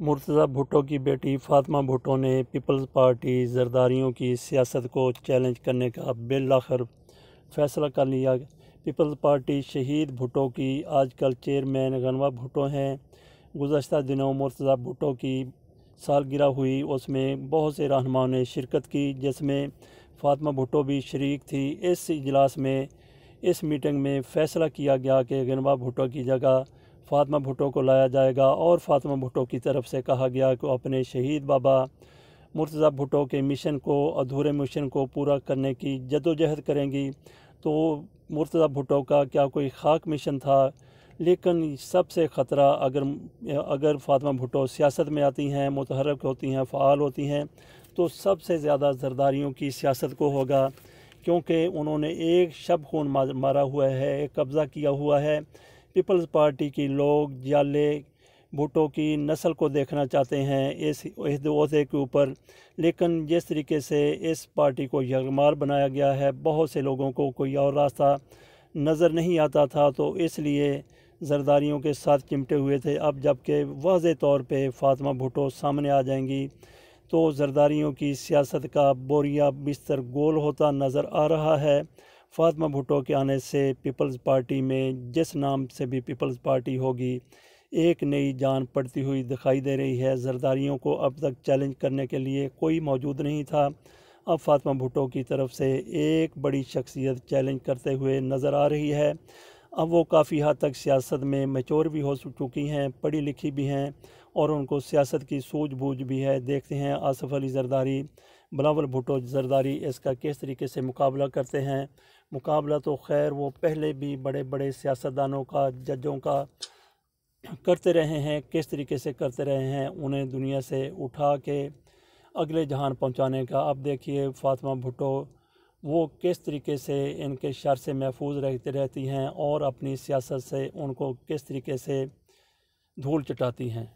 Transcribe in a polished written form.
مرتضی بھٹو کی بیٹی فاطمہ بھٹو نے پیپلز پارٹی زرداریوں کی سیاست کو چیلنج کرنے کا بالآخر فیصلہ کر لیا۔ پیپلز پارٹی شہید بھٹو کی آج کل چیئرمین غنوہ بھٹو ہیں۔ گزشتہ دنوں مرتضی بھٹو کی سالگرہ ہوئی، اس میں بہت سے رہنماؤں نے شرکت کی، جس میں فاطمہ بھٹو بھی شریک تھی۔ اس میٹنگ میں فیصلہ کیا گیا کہ غنوہ بھٹو کی جگہ فاطمہ بھٹو کو لایا جائے گا، اور فاطمہ بھٹو کی طرف سے کہا گیا کہ وہ اپنے شہید بابا مرتضی بھٹو کے ادھورے مشن کو پورا کرنے کی جدوجہد کریں گی۔ تو مرتضی بھٹو کا کیا کوئی خاک مشن تھا؟ لیکن سب سے خطرہ اگر فاطمہ بھٹو سیاست میں آتی ہیں، متحرک ہوتی ہیں، فعال ہوتی ہیں، تو سب سے زیادہ زرداریوں کی سیاست کو ہوگا، کیونکہ انہوں نے ایک شب خون مارا ہوا ہے، ایک قبضہ کیا ہوا ہے۔ پیپلز پارٹی کی لوگ جالے بھٹو کی نسل کو دیکھنا چاہتے ہیں اس عہدے کے اوپر، لیکن جس طریقے سے اس پارٹی کو یرغمال بنایا گیا ہے، بہت سے لوگوں کو کوئی اور راستہ نظر نہیں آتا تھا، تو اس لیے زرداریوں کے ساتھ چمٹے ہوئے تھے۔ اب جب کہ واضح طور پہ فاطمہ بھٹو سامنے آ جائیں گی، تو زرداریوں کی سیاست کا بوریا بستر گول ہوتا نظر آ رہا ہے۔ فاطمہ بھٹو کے آنے سے پیپلز پارٹی میں، جس نام سے بھی پیپلز پارٹی ہوگی، ایک نئی جان پڑتی ہوئی دکھائی دے رہی ہے۔ زرداریوں کو اب تک چیلنج کرنے کے لیے کوئی موجود نہیں تھا، اب فاطمہ بھٹو کی طرف سے ایک بڑی شخصیت چیلنج کرتے ہوئے نظر آ رہی ہے۔ اب وہ کافی حد تک سیاست میں میچور بھی ہو چکی ہیں، پڑھی لکھی بھی ہیں، اور ان کو سیاست کی سوجھ بوجھ بھی ہے۔ دیکھتے ہیں آصف علی زرداری، بلاول بھٹو زرداری اس کا کس طریقے سے مقابلہ کرتے ہیں۔ مقابلہ تو خیر وہ پہلے بھی بڑے بڑے سیاستدانوں کا، ججوں کا کرتے رہے ہیں، کس طریقے سے کرتے رہے ہیں، انہیں دنیا سے اٹھا کے اگلے جہان پہنچانے کا۔ اب دیکھیے فاطمہ بھٹو وہ کس طریقے سے ان کے شر سے محفوظ رہتی ہیں، اور اپنی سیاست سے ان کو کس طریقے سے دھول چٹاتی ہیں۔